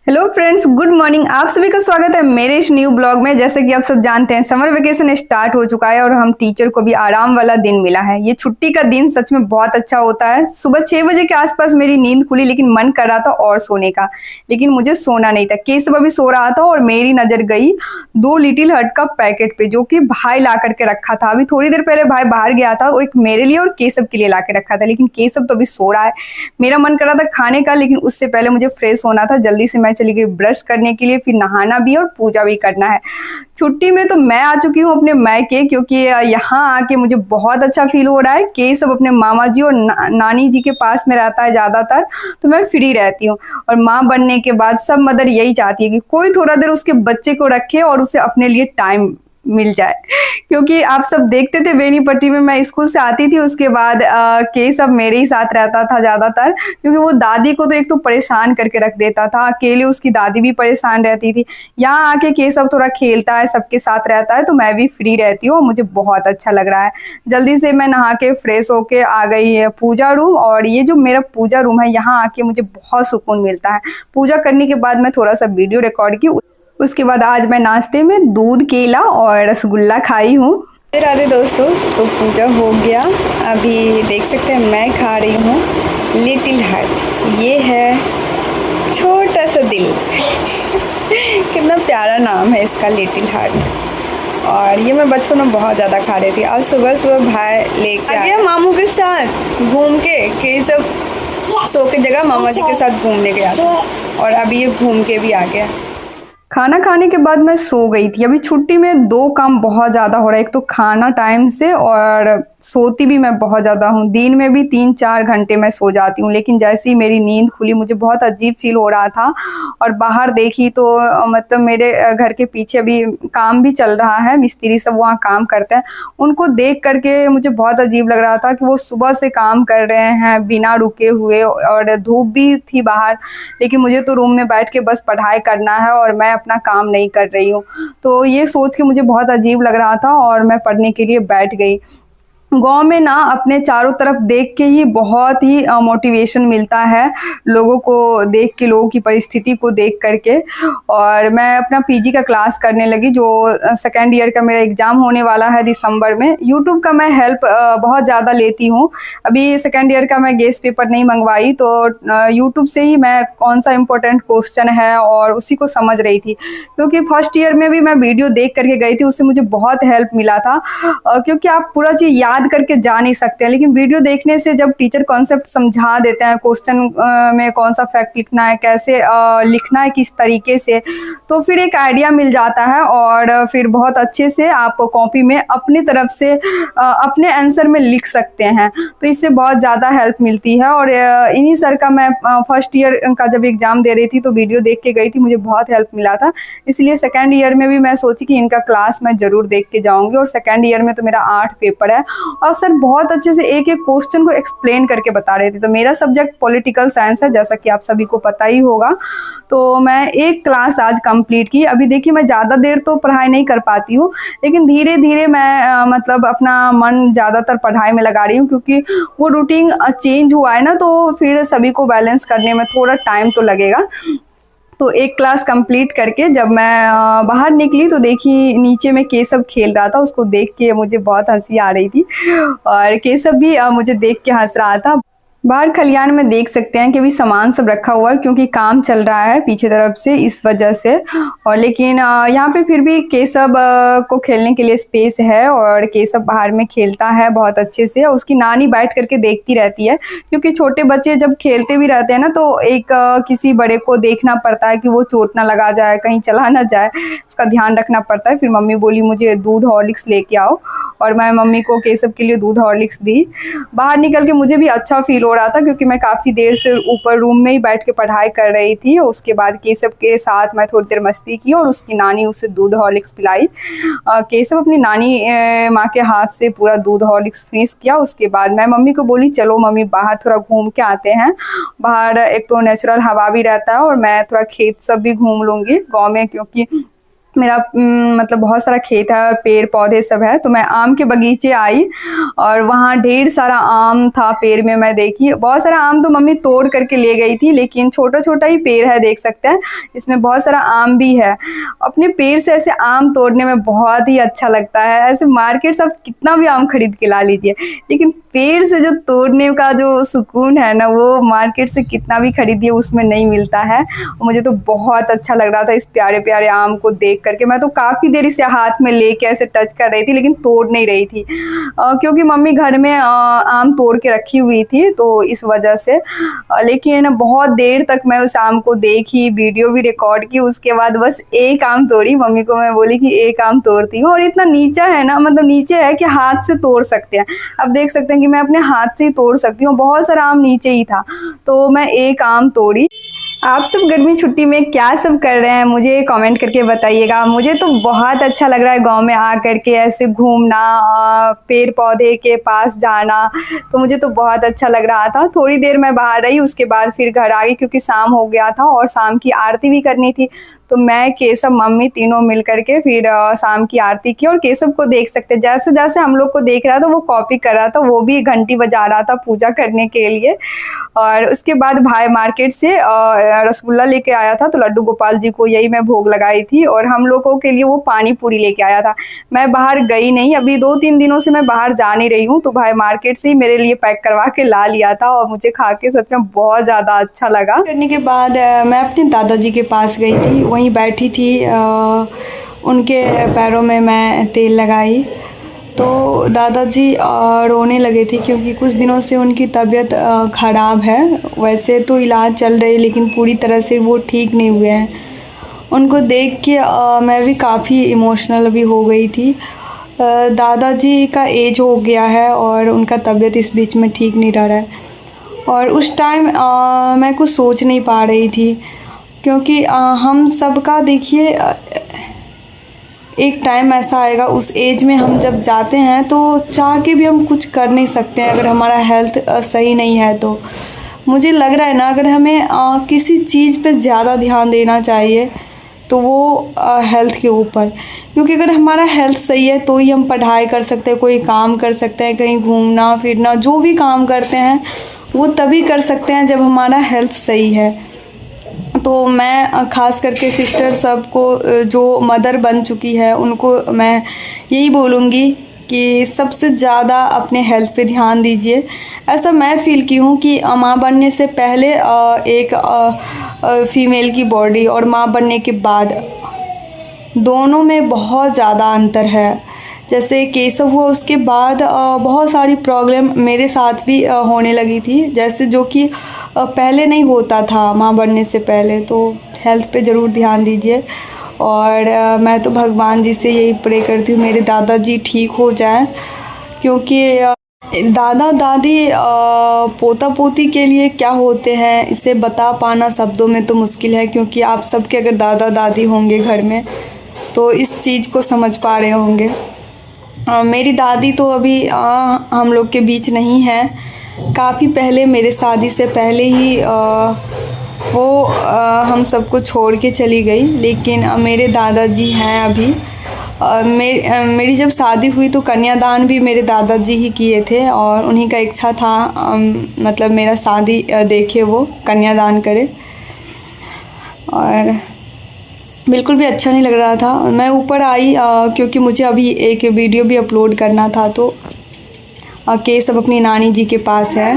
Hello friends, good morning. आप सभी का स्वागत है मेरे इस न्यू ब्लॉग में। जैसे कि आप सब जानते हैं, समर वेकेशन स्टार्ट हो चुका है और हम टीचर को भी आराम वाला दिन मिला है। ये छुट्टी का दिन सच में बहुत अच्छा होता है। सुबह 6 बजे के आसपास मेरी नींद खुली, लेकिन मन कर रहा था और सोने का, लेकिन मुझे सोना नहीं था। केशव अभी सो रहा था और मेरी नजर गई 2 लिटिल हर्ट का पैकेट पे, जो कि भाई ला करके रखा था। अभी थोड़ी देर पहले भाई बाहर गया था, वो एक मेरे लिए और केशव के लिए ला के रखा था, लेकिन केशव तो अभी सो रहा है। मेरा मन कर रहा था खाने का, लेकिन उससे पहले मुझे फ्रेश होना था। जल्दी से मैं चली गई ब्रश करने के लिए, फिर नहाना भी और पूजा भी करना है। छुट्टी में तो मैं आ चुकी हूँ अपने मायके, क्योंकि यहाँ आके मुझे बहुत अच्छा फील हो रहा है। कि सब अपने मामा जी और नानी जी के पास में रहता है ज्यादातर, तो मैं फ्री रहती हूँ। और माँ बनने के बाद सब मदर यही चाहती है कि कोई थोड़ा देर उसके बच्चे को रखे और उसे अपने लिए टाइम मिल जाए। क्योंकि आप सब देखते थे बेनीपट्टी में, मैं स्कूल से आती थी उसके बाद के सब मेरे ही साथ रहता था ज्यादातर, क्योंकि वो दादी को तो एक तो परेशान करके रख देता था। अकेले उसकी दादी भी परेशान रहती थी। यहाँ आके के सब थोड़ा खेलता है, सबके साथ रहता है, तो मैं भी फ्री रहती हूँ और मुझे बहुत अच्छा लग रहा है। जल्दी से मैं नहा के फ्रेश होके आ गई है पूजा रूम। और ये जो मेरा पूजा रूम है, यहाँ आके मुझे बहुत सुकून मिलता है। पूजा करने के बाद मैं थोड़ा सा वीडियो रिकॉर्ड की। उसके बाद आज मैं नाश्ते में दूध, केला और रसगुल्ला खाई हूँ। राधे दोस्तों, तो पूजा हो गया। अभी देख सकते हैं मैं खा रही हूँ लिटिल हार्ट। ये है छोटा सा दिल। कितना प्यारा नाम है इसका, लिटिल हार्ट। और ये मैं बचपन में बहुत ज़्यादा खा रही थी। आज सुबह सुबह भाई लेके आ गया मामू के साथ घूम के सब सो के जगह मामा जी के साथ घूमने गया था, और अभी ये घूम के भी आ गया। खाना खाने के बाद मैं सो गई थी। अभी छुट्टी में 2 काम बहुत ज़्यादा हो रहा है, एक तो खाना टाइम से, और सोती भी मैं बहुत ज़्यादा हूँ। दिन में भी 3-4 घंटे मैं सो जाती हूँ, लेकिन जैसे ही मेरी नींद खुली मुझे बहुत अजीब फील हो रहा था। और बाहर देखी तो मतलब मेरे घर के पीछे भी काम भी चल रहा है, मिस्त्री सब वहाँ काम करते हैं। उनको देख करके मुझे बहुत अजीब लग रहा था कि वो सुबह से काम कर रहे हैं बिना रुके हुए, और धूप भी थी बाहर, लेकिन मुझे तो रूम में बैठ के बस पढ़ाई करना है और मैं अपना काम नहीं कर रही हूँ। तो ये सोच के मुझे बहुत अजीब लग रहा था और मैं पढ़ने के लिए बैठ गई। गाँव में ना अपने चारों तरफ देख के ही बहुत ही मोटिवेशन मिलता है, लोगों को देख के, लोगों की परिस्थिति को देख करके। और मैं अपना पीजी का क्लास करने लगी, जो सेकेंड ईयर का मेरा एग्ज़ाम होने वाला है दिसंबर में। यूट्यूब का मैं हेल्प बहुत ज़्यादा लेती हूँ। अभी सेकेंड ईयर का मैं गेस्ट पेपर नहीं मंगवाई, तो यूट्यूब से ही मैं कौन सा इम्पोर्टेंट क्वेश्चन है और उसी को समझ रही थी। क्योंकि फर्स्ट ईयर में भी मैं वीडियो देख करके गई थी, उससे मुझे बहुत हेल्प मिला था। क्योंकि आप पूरा चीज़ याद करके जा नहीं सकते हैं, लेकिन वीडियो देखने से जब टीचर कॉन्सेप्ट समझा देते हैं, क्वेश्चन में कौन सा फैक्ट लिखना है, कैसे लिखना है, किस तरीके से, तो फिर एक आइडिया मिल जाता है। और फिर बहुत अच्छे से आप कॉपी में अपनी तरफ से अपने आंसर में लिख सकते हैं, तो इससे बहुत ज़्यादा हेल्प मिलती है। और इन्हीं सर का मैं फर्स्ट ईयर का जब एग्ज़ाम दे रही थी तो वीडियो देख के गई थी, मुझे बहुत हेल्प मिला था। इसलिए सेकेंड ईयर में भी मैं सोची कि इनका क्लास मैं ज़रूर देख के जाऊँगी। और सेकेंड ईयर में तो मेरा 8 पेपर है, और सर बहुत अच्छे से एक एक क्वेश्चन को एक्सप्लेन करके बता रहे थे। तो मेरा सब्जेक्ट पॉलिटिकल साइंस है, जैसा कि आप सभी को पता ही होगा। तो मैं एक क्लास आज कंप्लीट की। अभी देखिए, मैं ज़्यादा देर तो पढ़ाई नहीं कर पाती हूँ, लेकिन धीरे धीरे मैं मतलब अपना मन ज़्यादातर पढ़ाई में लगा रही हूँ, क्योंकि वो रूटीन चेंज हुआ है ना, तो फिर सभी को बैलेंस करने में थोड़ा टाइम तो लगेगा। तो एक क्लास कंप्लीट करके जब मैं बाहर निकली तो देखी नीचे में केशव खेल रहा था। उसको देख के मुझे बहुत हंसी आ रही थी, और केशव भी मुझे देख के हंस रहा था। बाहर खलियान में देख सकते हैं कि अभी सामान सब रखा हुआ है, क्योंकि काम चल रहा है पीछे तरफ से, इस वजह से। और लेकिन यहाँ पे फिर भी केशव को खेलने के लिए स्पेस है, और केशव बाहर में खेलता है बहुत अच्छे से। उसकी नानी बैठ करके देखती रहती है, क्योंकि छोटे बच्चे जब खेलते भी रहते हैं ना, तो एक किसी बड़े को देखना पड़ता है कि वो चोट ना लगा जाए, कहीं चला ना जाए, उसका ध्यान रखना पड़ता है। फिर मम्मी बोली मुझे दूध हॉर्लिक्स लेके आओ, और मैं मम्मी को केशव के लिए दूध हॉर्लिक्स दी। बाहर निकल के मुझे भी अच्छा फील हो रहा था, क्योंकि मैं काफ़ी देर से ऊपर रूम में ही बैठ के पढ़ाई कर रही थी। उसके बाद केशव के साथ मैं थोड़ी देर मस्ती की, और उसकी नानी उसे दूध हॉर्लिक्स पिलाई। केशव अपनी नानी माँ के हाथ से पूरा दूध हॉर्लिक्स फिनिश किया। उसके बाद मैं मम्मी को बोली चलो मम्मी बाहर थोड़ा घूम के आते हैं। बाहर एक तो नेचुरल हवा भी रहता है, और मैं थोड़ा खेत सब भी घूम लूँगी गाँव में, क्योंकि मेरा मतलब बहुत सारा खेत है, पेड़ पौधे सब है, तो मैं आम के बगीचे आई और वहाँ ढेर सारा आम था पेड़ में। मैं देखी बहुत सारा आम तो मम्मी तोड़ करके ले गई थी, लेकिन छोटा छोटा ही पेड़ है, देख सकते हैं इसमें बहुत सारा आम भी है। अपने पेड़ से ऐसे आम तोड़ने में बहुत ही अच्छा लगता है। ऐसे मार्केट से आप कितना भी आम खरीद के ला लीजिए, लेकिन पेड़ से जो तोड़ने का जो सुकून है ना, वो मार्केट से कितना भी खरीदिए उसमें नहीं मिलता है। मुझे तो बहुत अच्छा लग रहा था इस प्यारे प्यारे आम को देख करके। मैं तो काफ़ी देर इसे हाथ में लेके ऐसे टच कर रही थी, लेकिन तोड़ नहीं रही थी क्योंकि मम्मी घर में आम तोड़ के रखी हुई थी, तो इस वजह से। लेकिन बहुत देर तक मैं उस आम को देखी, वीडियो भी रिकॉर्ड की। उसके बाद बस एक आम तोड़ी। मम्मी को मैं बोली कि एक आम तोड़ती हूँ, और इतना नीचा है ना, मतलब नीचे है कि हाथ से तोड़ सकते हैं। अब देख सकते हैं कि मैं अपने हाथ से ही तोड़ सकती हूँ। बहुत सारा आम नीचे ही था, तो मैं एक आम तोड़ी। आप सब गर्मी छुट्टी में क्या सब कर रहे हैं, मुझे कमेंट करके बताइएगा। मुझे तो बहुत अच्छा लग रहा है गांव में आ करके ऐसे घूमना, पेड़ पौधे के पास जाना, तो मुझे तो बहुत अच्छा लग रहा था। थोड़ी देर मैं बाहर रही, उसके बाद फिर घर आ गई क्योंकि शाम हो गया था और शाम की आरती भी करनी थी। तो मैं, केशव, मम्मी तीनों मिल करके फिर शाम की आरती की। और केशव को देख सकते, जैसे जैसे हम लोग को देख रहा था वो कॉपी कर रहा था, वो भी घंटी बजा रहा था पूजा करने के लिए। और उसके बाद भाई मार्केट से रसगुल्ला लेके आया था, तो लड्डू गोपाल जी को यही मैं भोग लगाई थी, और हम लोगों के लिए वो पानी पूरी लेके आया था। मैं बाहर गई नहीं, अभी 2-3 दिनों से मैं बाहर जा नहीं रही हूँ, तो भाई मार्केट से ही मेरे लिए पैक करवा के ला लिया था, और मुझे खा के सच में बहुत ज़्यादा अच्छा लगा। करने के बाद मैं अपने दादाजी के पास गई थी, वहीं बैठी थी, उनके पैरों में मैं तेल लगाई, तो दादाजी रोने लगे थे क्योंकि कुछ दिनों से उनकी तबीयत ख़राब है। वैसे तो इलाज चल रही है, लेकिन पूरी तरह से वो ठीक नहीं हुए हैं। उनको देख के मैं भी काफ़ी इमोशनल भी हो गई थी। दादाजी का एज हो गया है और उनका तबीयत इस बीच में ठीक नहीं रह रहा है, और उस टाइम मैं कुछ सोच नहीं पा रही थी, क्योंकि हम सबका देखिए एक टाइम ऐसा आएगा, उस एज में हम जब जाते हैं तो चाह के भी हम कुछ कर नहीं सकते हैं अगर हमारा हेल्थ सही नहीं है। तो मुझे लग रहा है ना, अगर हमें किसी चीज़ पे ज़्यादा ध्यान देना चाहिए तो वो हेल्थ के ऊपर, क्योंकि अगर हमारा हेल्थ सही है तो ही हम पढ़ाई कर सकते हैं, कोई काम कर सकते हैं, कहीं घूमना फिरना, जो भी काम करते हैं वो तभी कर सकते हैं जब हमारा हेल्थ सही है। तो मैं ख़ास करके सिस्टर सबको, जो मदर बन चुकी है, उनको मैं यही बोलूँगी कि सबसे ज़्यादा अपने हेल्थ पे ध्यान दीजिए। ऐसा मैं फ़ील की हूँ कि माँ बनने से पहले एक फ़ीमेल की बॉडी और माँ बनने के बाद दोनों में बहुत ज़्यादा अंतर है। जैसे केशव हुआ उसके बाद बहुत सारी प्रॉब्लम मेरे साथ भी होने लगी थी, जैसे जो कि पहले नहीं होता था माँ बनने से पहले। तो हेल्थ पे ज़रूर ध्यान दीजिए, और मैं तो भगवान जी से यही प्रे करती हूँ मेरे दादाजी ठीक हो जाएं, क्योंकि दादा दादी पोता पोती के लिए क्या होते हैं इसे बता पाना शब्दों में तो मुश्किल है, क्योंकि आप सबके अगर दादा दादी होंगे घर में तो इस चीज़ को समझ पा रहे होंगे। मेरी दादी तो अभी हम लोग के बीच नहीं है, काफ़ी पहले, मेरे शादी से पहले ही वो हम सबको छोड़ के चली गई। लेकिन मेरे दादाजी हैं अभी। मेरी जब शादी हुई तो कन्यादान भी मेरे दादाजी ही किए थे, और उन्हीं का इच्छा था मतलब मेरा शादी देखे वो कन्यादान करे, और बिल्कुल भी अच्छा नहीं लग रहा था। मैं ऊपर आई क्योंकि मुझे अभी एक वीडियो भी अपलोड करना था, तो केशव अपनी नानी जी के पास है।